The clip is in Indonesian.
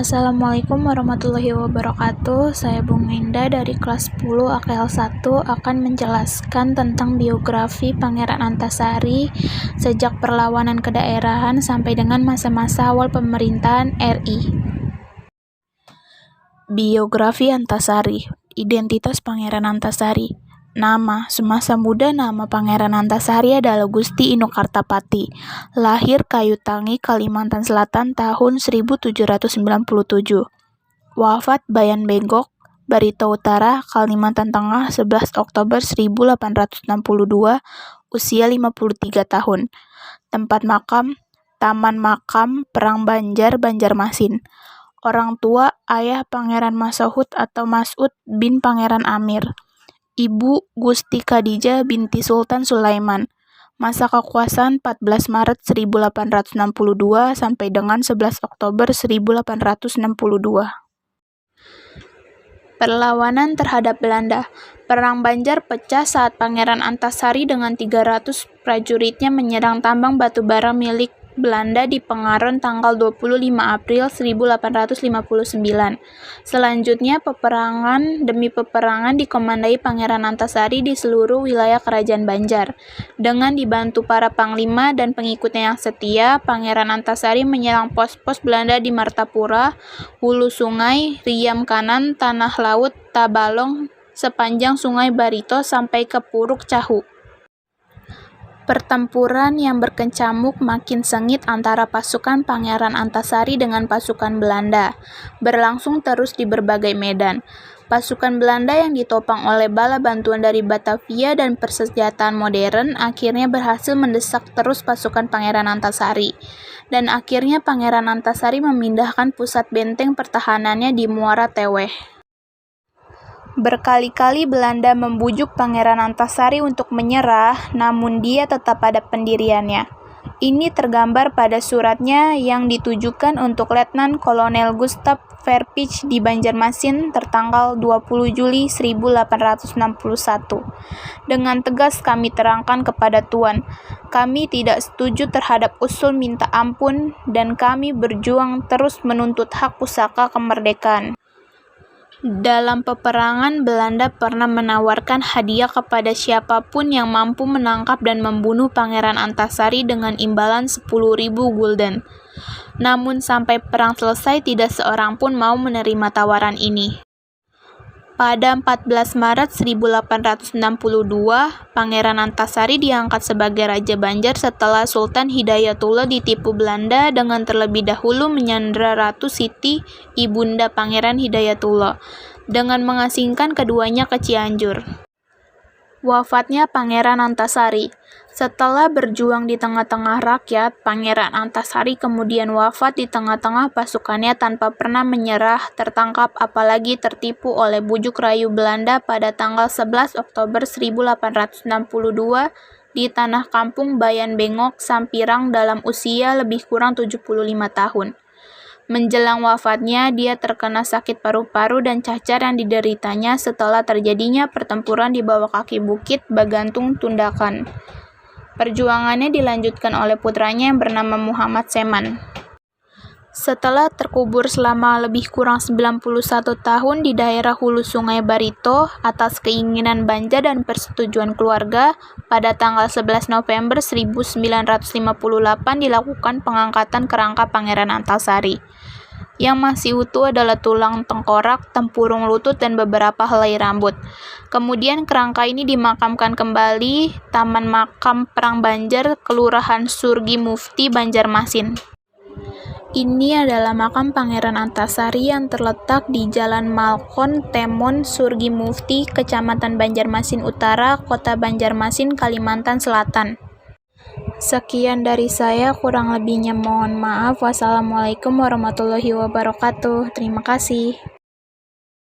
Assalamualaikum warahmatullahi wabarakatuh. Saya Bung Indah dari kelas 10 AKL 1 akan menjelaskan tentang biografi Pangeran Antasari sejak perlawanan kedaerahan sampai dengan masa-masa awal pemerintahan RI. Biografi Antasari. Identitas Pangeran Antasari. Nama, semasa muda nama Pangeran Antasari adalah Gusti Inokartapati. Lahir Kayutangi, Kalimantan Selatan tahun 1797. Wafat Bayan Bengkok, Barito Utara, Kalimantan Tengah 11 Oktober 1862, usia 53 tahun. Tempat makam, Taman Makam Perang Banjar, Banjarmasin. Orang tua, ayah Pangeran Masahud atau Mas'ud bin Pangeran Amir. Ibu Gusti Khadijah binti Sultan Sulaiman. Masa kekuasaan 14 Maret 1862 sampai dengan 11 Oktober 1862. Perlawanan terhadap Belanda. Perang Banjar pecah saat Pangeran Antasari dengan 300 prajuritnya menyerang tambang batu bara milik Belanda di Pengaron tanggal 25 April 1859. Selanjutnya, peperangan demi peperangan dikomandai Pangeran Antasari di seluruh wilayah Kerajaan Banjar. Dengan dibantu para panglima dan pengikutnya yang setia, Pangeran Antasari menyerang pos-pos Belanda di Martapura, Hulu Sungai, Riam Kanan, Tanah Laut, Tabalong, sepanjang Sungai Barito sampai ke Puruk Cahu. Pertempuran yang berkecamuk makin sengit antara pasukan Pangeran Antasari dengan pasukan Belanda, berlangsung terus di berbagai medan. Pasukan Belanda yang ditopang oleh bala bantuan dari Batavia dan persenjataan modern akhirnya berhasil mendesak terus pasukan Pangeran Antasari. Dan akhirnya Pangeran Antasari memindahkan pusat benteng pertahanannya di Muara Teweh. Berkali-kali Belanda membujuk Pangeran Antasari untuk menyerah, namun dia tetap pada pendiriannya. Ini tergambar pada suratnya yang ditujukan untuk Letnan Kolonel Gustav Verpich di Banjarmasin tertanggal 20 Juli 1861. Dengan tegas kami terangkan kepada Tuan, kami tidak setuju terhadap usul minta ampun dan kami berjuang terus menuntut hak pusaka kemerdekaan. Dalam peperangan, Belanda pernah menawarkan hadiah kepada siapapun yang mampu menangkap dan membunuh Pangeran Antasari dengan imbalan 10.000 gulden. Namun sampai perang selesai tidak seorang pun mau menerima tawaran ini. Pada 14 Maret 1862, Pangeran Antasari diangkat sebagai Raja Banjar setelah Sultan Hidayatullah ditipu Belanda dengan terlebih dahulu menyandera Ratu Siti, ibunda Pangeran Hidayatullah, dengan mengasingkan keduanya ke Cianjur. Wafatnya Pangeran Antasari. Setelah berjuang di tengah-tengah rakyat, Pangeran Antasari kemudian wafat di tengah-tengah pasukannya tanpa pernah menyerah, tertangkap apalagi tertipu oleh bujuk rayu Belanda pada tanggal 11 Oktober 1862 di tanah kampung Bayan Bengkok, Sampirang dalam usia lebih kurang 75 tahun. Menjelang wafatnya, dia terkena sakit paru-paru dan cacar yang dideritanya setelah terjadinya pertempuran di bawah kaki bukit Bagantung Tundakan. Perjuangannya dilanjutkan oleh putranya yang bernama Muhammad Seman. Setelah terkubur selama lebih kurang 91 tahun di daerah Hulu Sungai Barito atas keinginan Banjar dan persetujuan keluarga, pada tanggal 11 November 1958 dilakukan pengangkatan kerangka Pangeran Antasari. Yang masih utuh adalah tulang tengkorak, tempurung lutut, dan beberapa helai rambut. Kemudian kerangka ini dimakamkan kembali Taman Makam Perang Banjar, Kelurahan Surgi Mufti, Banjarmasin. Ini adalah makam Pangeran Antasari yang terletak di Jalan Malkon Temon, Surgi Mufti, Kecamatan Banjarmasin Utara, Kota Banjarmasin, Kalimantan Selatan. Sekian dari saya, kurang lebihnya mohon maaf. Wassalamualaikum warahmatullahi wabarakatuh. Terima kasih.